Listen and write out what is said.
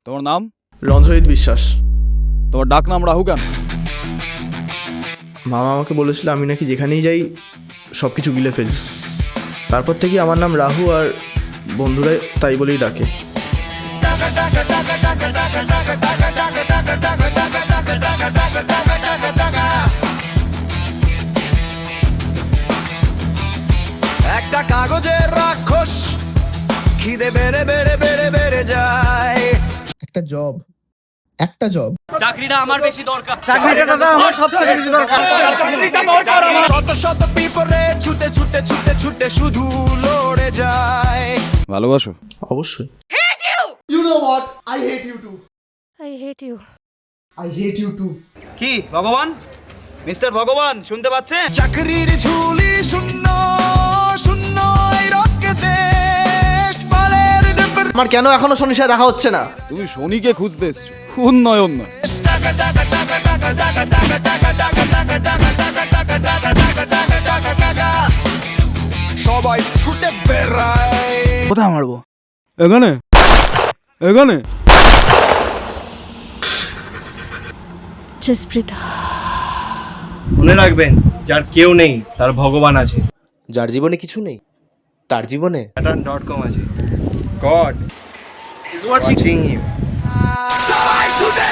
তোমার নাম? রঞ্জিত বিশ্বাস। তোমার ডাক নাম রাহু কেন? মামা আমাকে বলেছিল আমি নাকি যেখানেই যাই সব কিছু গিলে ফেলি। তারপর থেকে আমার নাম রাহু, আর বন্ধুরা তাই বলেই ডাকে। একটা কাগজের রাক্ষস, খিদে বেড়ে বেড়ে বেড়ে বেড়ে যায়। একটা জব চাকরিটা আমার বেশি দরকার। চাকরিটা দাদা আমার সবথেকে বেশি দরকার। শত শত পিঁপড়ে ছুটে ছুটে ছুটে ছুটে শুধু লড়ে যায়। ভালোবাসো? অবশ্যই। You know what? I hate you too. I hate you. I hate you too. কি ভগবান, মিস্টার ভগবান শুনতে পাচ্ছেন? চাকরির ঝুলি শূন্য শূন্য এই রক্তে দেশ পালের আমার কেন এখনো শনির সাথে দেখা হচ্ছে না? তুমি শনিকে খুঁজতে এসছো, উন্নয়ন নয়। সবাই ছুটে বেড়ায়। কোথায় মারবো? এখানে এখানে। Jasprita. মনে রাখবেন, যার কেউ নেই তার ভগবান আছে। যার জীবনে কিছু নেই তার জীবনে pattern.com আছে। God is watching you. সবাই ছুটে